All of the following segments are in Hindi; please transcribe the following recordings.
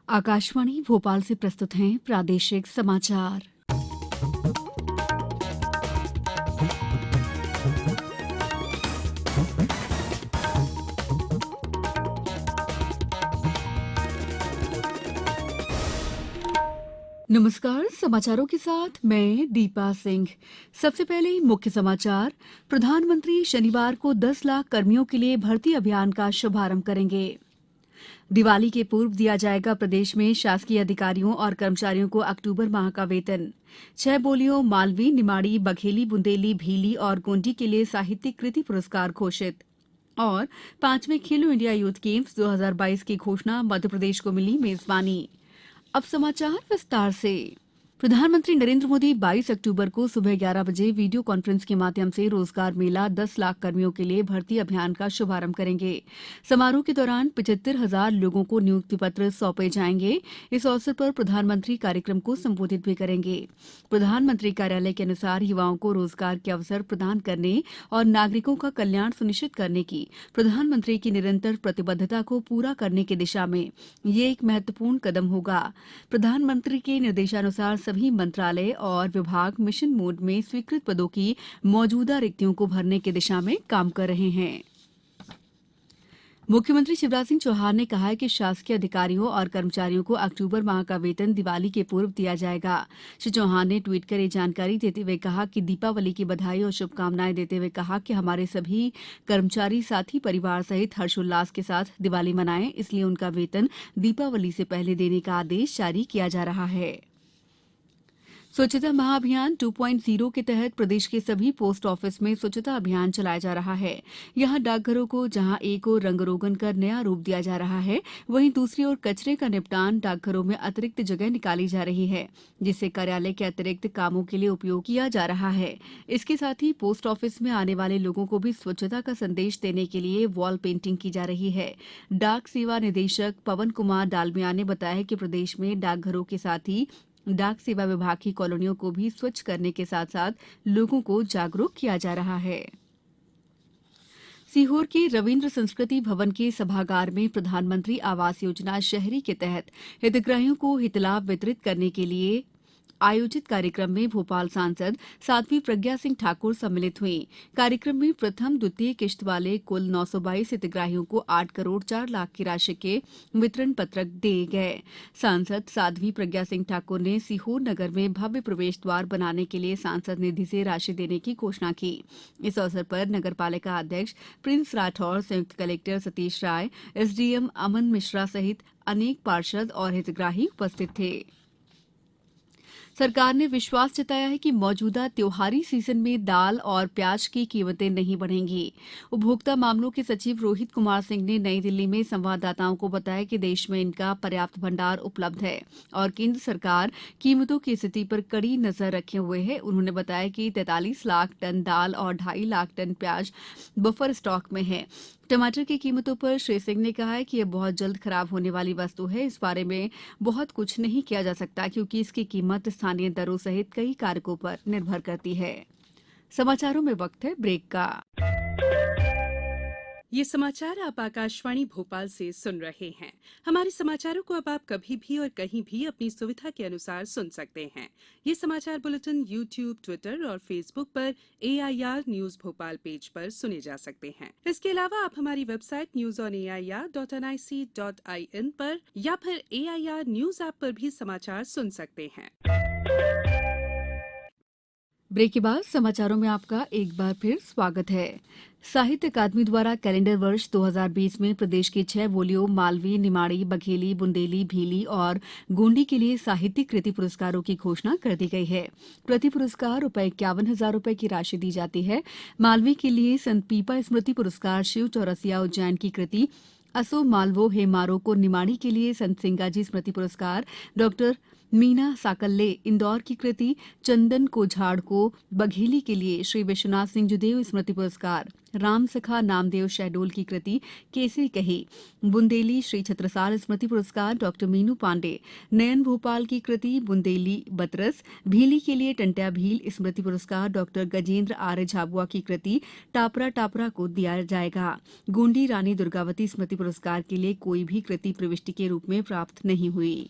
आकाशवाणी भोपाल से प्रस्तुत हैं प्रादेशिक समाचार। नमस्कार, समाचारों के साथ मैं दीपा सिंह। सबसे पहले मुख्य समाचार। प्रधानमंत्री शनिवार को 10 लाख कर्मियों के लिए भर्ती अभियान का शुभारंभ करेंगे। दिवाली के पूर्व दिया जाएगा प्रदेश में शासकीय अधिकारियों और कर्मचारियों को अक्टूबर माह का वेतन। 6 बोलियों मालवी, निमाड़ी, बघेली, बुंदेली, भीली और गोंडी के लिए साहित्यिक कृति पुरस्कार घोषित। और 5वें खेलो इंडिया यूथ गेम्स 2022 की घोषणा, मध्यप्रदेश को मिली मेजबानी। अब समाचार विस्तार से। प्रधानमंत्री नरेंद्र मोदी 22 अक्टूबर को सुबह 11 बजे वीडियो कॉन्फ्रेंस के माध्यम से रोजगार मेला 10 लाख कर्मियों के लिए भर्ती अभियान का शुभारंभ करेंगे। समारोह के दौरान 75,000 लोगों को नियुक्ति पत्र सौंपे जाएंगे। इस अवसर पर प्रधानमंत्री कार्यक्रम को संबोधित भी करेंगे। प्रधानमंत्री कार्यालय के अनुसार युवाओं को रोजगार के अवसर प्रदान करने और नागरिकों का कल्याण सुनिश्चित करने की प्रधानमंत्री की निरंतर प्रतिबद्धता को पूरा करने की दिशा में ये एक महत्वपूर्ण कदम होगा। प्रधानमंत्री के निर्देशानुसार सभी मंत्रालय और विभाग मिशन मोड में स्वीकृत पदों की मौजूदा रिक्तियों को भरने की दिशा में काम कर रहे हैं। मुख्यमंत्री शिवराज सिंह चौहान ने कहा है कि शासकीय अधिकारियों और कर्मचारियों को अक्टूबर माह का वेतन दिवाली के पूर्व दिया जाएगा। श्री चौहान ने ट्वीट कर ये जानकारी देते हुए कहा कि दीपावली की बधाई और शुभकामनाएं देते हुए कहा कि हमारे सभी कर्मचारी साथी परिवार सहित हर्षोल्लास के साथ दिवाली मनाएं, इसलिए उनका वेतन दीपावली से पहले देने का आदेश जारी किया जा रहा है। स्वच्छता महाअभियान 2.0 के तहत प्रदेश के सभी पोस्ट ऑफिस में स्वच्छता अभियान चलाया जा रहा है। यहां डाकघरों को जहां एक ओर रंगरोगन कर नया रूप दिया जा रहा है, वहीं दूसरी ओर कचरे का निपटान डाकघरों में अतिरिक्त जगह निकाली जा रही है, जिससे कार्यालय के अतिरिक्त कामों के लिए उपयोग किया जा रहा है। इसके साथ ही पोस्ट ऑफिस में आने वाले लोगों को भी स्वच्छता का संदेश देने के लिए वॉल पेंटिंग की जा रही है। डाक सेवा निदेशक पवन कुमार डालमिया ने बताया कि प्रदेश में डाकघरों के साथ ही डाक सेवा विभाग की कॉलोनियों को भी स्वच्छ करने के साथ साथ लोगों को जागरूक किया जा रहा है। सीहोर के रविन्द्र संस्कृति भवन के सभागार में प्रधानमंत्री आवास योजना शहरी के तहत हितग्राहियों को हितलाभ वितरित करने के लिए आयोजित कार्यक्रम में भोपाल सांसद साध्वी प्रज्ञा सिंह ठाकुर सम्मिलित हुई। कार्यक्रम में प्रथम द्वितीय किश्त वाले कुल 922 हितग्राहियों को 8 करोड़ 4 लाख की राशि के वितरण पत्रक दिए गए। सांसद साध्वी प्रज्ञा सिंह ठाकुर ने सीहोर नगर में भव्य प्रवेश द्वार बनाने के लिए सांसद निधि से राशि देने की घोषणा की। इस अवसर पर नगरपालिका अध्यक्ष प्रिंस राठौर, संयुक्त कलेक्टर सतीश राय, एसडीएम अमन मिश्रा सहित अनेक पार्षद और हितग्राही उपस्थित थे। सरकार ने विश्वास जताया है कि मौजूदा त्योहारी सीजन में दाल और प्याज की कीमतें नहीं बढ़ेंगी। उपभोक्ता मामलों के सचिव रोहित कुमार सिंह ने नई दिल्ली में संवाददाताओं को बताया कि देश में इनका पर्याप्त भंडार उपलब्ध है और केंद्र सरकार कीमतों की स्थिति पर कड़ी नजर रखे हुए है। उन्होंने बताया कि 43 लाख टन दाल और 2.5 लाख टन प्याज बफर स्टॉक में है। टमाटर की कीमतों पर श्री सिंह ने कहा है कि यह बहुत जल्द खराब होने वाली वस्तु है। इस बारे में बहुत कुछ नहीं किया जा सकता क्योंकि इसकी कीमत स्थानीय दरों सहित कई कारकों पर निर्भर करती है। समाचारों में वक्त है ब्रेक का। ये समाचार आप आकाशवाणी भोपाल से सुन रहे हैं। हमारे समाचारों को अब आप कभी भी और कहीं भी अपनी सुविधा के अनुसार सुन सकते हैं। ये समाचार बुलेटिन YouTube, ट्विटर और फेसबुक पर AIR न्यूज भोपाल पेज पर सुने जा सकते हैं। इसके अलावा आप हमारी वेबसाइट newsonair.nic.in पर या फिर AIR न्यूज ऐप पर भी समाचार सुन सकते हैं। ब्रेक के बाद समाचारों में आपका एक बार फिर स्वागत है। साहित्य अकादमी द्वारा कैलेंडर वर्ष 2020 में प्रदेश के 6 बोलियों मालवी, निमाड़ी, बघेली, बुंदेली, भीली और गोंडी के लिए साहित्यिक कृति पुरस्कारों की घोषणा कर दी गई है। प्रति पुरस्कार ₹51,000 की राशि दी जाती है। मालवी के लिए संत पीपा स्मृति पुरस्कार शिव चौरसिया उज्जैन की कृति, असो मालवो हे मारो को निमाड़ी के लिए संत सिंगाजी स्मृति पुरस्कार, डॉक्टर मीना साकल्ले इंदौर की कृति चंदन को झाड़ को बघेली के लिए श्री विश्वनाथ सिंह जुदेव स्मृति पुरस्कार, राम सखा नामदेव शहडोल की कृति केसरी कही बुंदेली श्री छत्रसाल स्मृति पुरस्कार डॉक्टर मीनू पांडे, नयन भोपाल की कृति बुंदेली बतरस, भीली के लिए टंट्या भील स्मृति पुरस्कार डॉक्टर गजेंद्र आर्य झाबुआ की कृति टापरा टापरा को दिया जाएगा। गोंडी रानी दुर्गावती स्मृति पुरस्कार के लिए कोई भी कृति प्रविष्टि के रूप में प्राप्त नहीं हुई।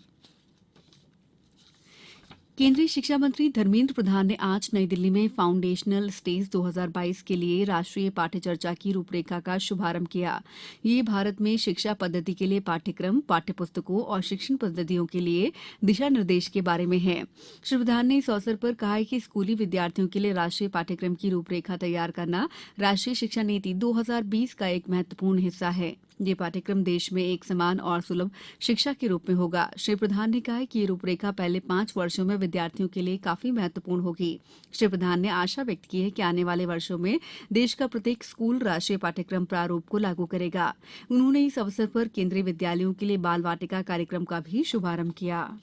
केंद्रीय शिक्षा मंत्री धर्मेंद्र प्रधान ने आज नई दिल्ली में फाउंडेशनल स्टेज 2022 के लिए राष्ट्रीय पाठ्य चर्चा की रूपरेखा का शुभारंभ किया। ये भारत में शिक्षा पद्धति के लिए पाठ्यक्रम, पाठ्यपुस्तकों और शिक्षण पद्धतियों के लिए दिशा निर्देश के बारे में है। श्री प्रधान ने इस अवसर पर कहा कि स्कूली विद्यार्थियों के लिए राष्ट्रीय पाठ्यक्रम की रूपरेखा तैयार करना राष्ट्रीय शिक्षा नीति 2020 का एक महत्वपूर्ण हिस्सा है। ये पाठ्यक्रम देश में एक समान और सुलभ शिक्षा के रूप में होगा। श्री प्रधान ने कहा कि ये रूपरेखा पहले 5 वर्षों में विद्यार्थियों के लिए काफी महत्वपूर्ण होगी। श्री प्रधान ने आशा व्यक्त की है कि आने वाले वर्षों में देश का प्रत्येक स्कूल राष्ट्रीय पाठ्यक्रम प्रारूप को लागू करेगा। उन्होंने इस अवसर पर केंद्रीय विद्यालयों के लिए बाल वाटिका कार्यक्रम का भी शुभारंभ किया।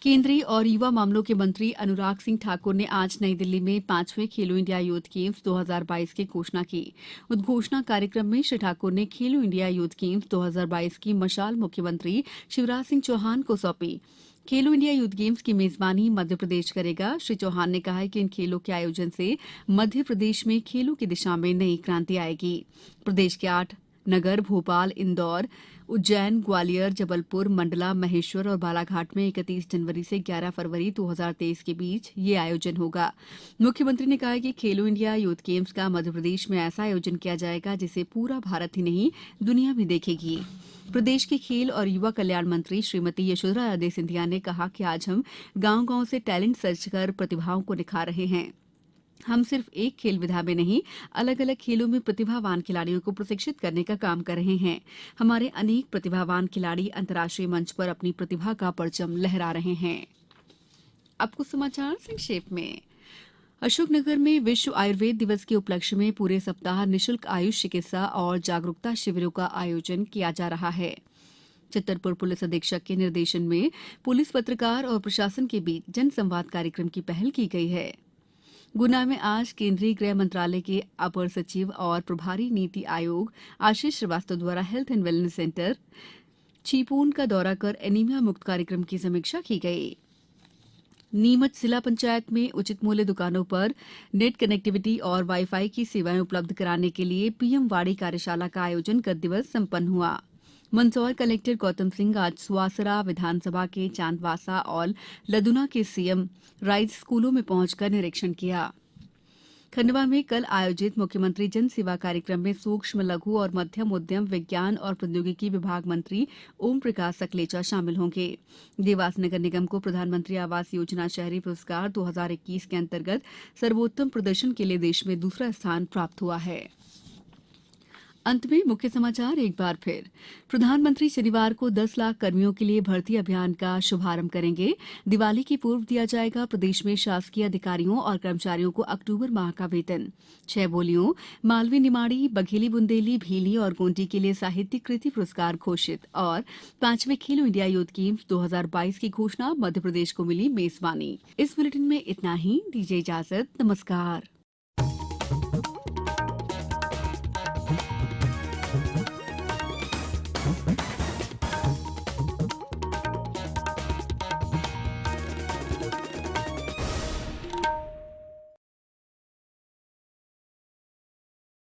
केंद्रीय और युवा मामलों के मंत्री अनुराग सिंह ठाकुर ने आज नई दिल्ली में 5वें खेलो इंडिया यूथ गेम्स 2022 की घोषणा की। उद्घोषणा कार्यक्रम में श्री ठाकुर ने खेलो इंडिया यूथ गेम्स 2022 की मशाल मुख्यमंत्री शिवराज सिंह चौहान को सौंपी। खेलो इंडिया यूथ गेम्स की मेजबानी मध्य प्रदेश करेगा। श्री चौहान ने कहा कि इन खेलों के आयोजन से मध्य प्रदेश में खेलों की दिशा में नई क्रांति आएगी। प्रदेश के 8 नगर भोपाल, इंदौर, उज्जैन, ग्वालियर, जबलपुर, मंडला, महेश्वर और बालाघाट में 31 जनवरी से 11 फरवरी 2023 के बीच ये आयोजन होगा। मुख्यमंत्री ने कहा कि खेलो इंडिया यूथ गेम्स का मध्य प्रदेश में ऐसा आयोजन किया जाएगा जिसे पूरा भारत ही नहीं दुनिया भी देखेगी। प्रदेश के खेल और युवा कल्याण मंत्री श्रीमती यशोधरा राजे सिंधिया ने कहा कि आज हम गांव-गांव से टैलेंट सर्च कर प्रतिभाओं को निखार रहे हैं। हम सिर्फ एक खेल विधा में नहीं, अलग अलग खेलों में प्रतिभावान खिलाड़ियों को प्रशिक्षित करने का काम कर रहे हैं। हमारे अनेक प्रतिभावान खिलाड़ी अंतर्राष्ट्रीय मंच पर अपनी प्रतिभा का परचम लहरा रहे हैं। अब कुछ समाचार संक्षेप में। अशोकनगर में विश्व आयुर्वेद दिवस के उपलक्ष्य में पूरे सप्ताह निःशुल्क आयुष चिकित्सा और जागरूकता शिविरों का आयोजन किया जा रहा है। छतरपुर पुलिस अधीक्षक के निर्देशन में पुलिस, पत्रकार और प्रशासन के बीच जनसंवाद कार्यक्रम की पहल की गई है। गुना में आज केंद्रीय गृह मंत्रालय के अपर सचिव और प्रभारी नीति आयोग आशीष श्रीवास्तव द्वारा हेल्थ एंड वेलनेस सेंटर छीपोन का दौरा कर एनीमिया मुक्त कार्यक्रम की समीक्षा की गई। नीमच जिला पंचायत में उचित मूल्य दुकानों पर नेट कनेक्टिविटी और वाईफाई की सेवाएं उपलब्ध कराने के लिए पीएम वाड़ी कार्यशाला का आयोजन गत दिवस संपन्न हुआ। मंदसौर कलेक्टर गौतम सिंह आज सुवासरा विधानसभा के चांदवासा और लदुना के सीएम राइज स्कूलों में पहुंचकर निरीक्षण किया। खंडवा में कल आयोजित मुख्यमंत्री जन सेवा कार्यक्रम में सूक्ष्म, लघु और मध्यम उद्यम, विज्ञान और प्रौद्योगिकी विभाग मंत्री ओम प्रकाश सकलेचा शामिल होंगे। देवास नगर निगम को प्रधानमंत्री आवास योजना शहरी पुरस्कार 2021 के अंतर्गत सर्वोत्तम प्रदर्शन के लिए देश में दूसरा स्थान प्राप्त हुआ है। अंत में मुख्य समाचार एक बार फिर। प्रधानमंत्री शनिवार को 10 लाख कर्मियों के लिए भर्ती अभियान का शुभारंभ करेंगे। दिवाली की पूर्व दिया जाएगा प्रदेश में शासकीय अधिकारियों और कर्मचारियों को अक्टूबर माह का वेतन। 6 बोलियों मालवी निमाड़ी, बघेली बुंदेली, भीली और गोंडी के लिए साहित्यिक कृति पुरस्कार घोषित। और 5वें खेलो इंडिया यूथ गेम्स 2022 की घोषणा, मध्य प्रदेश को मिली मेजबानी। इस बुलेटिन में इतना ही। दीजिए इजाजत। नमस्कार।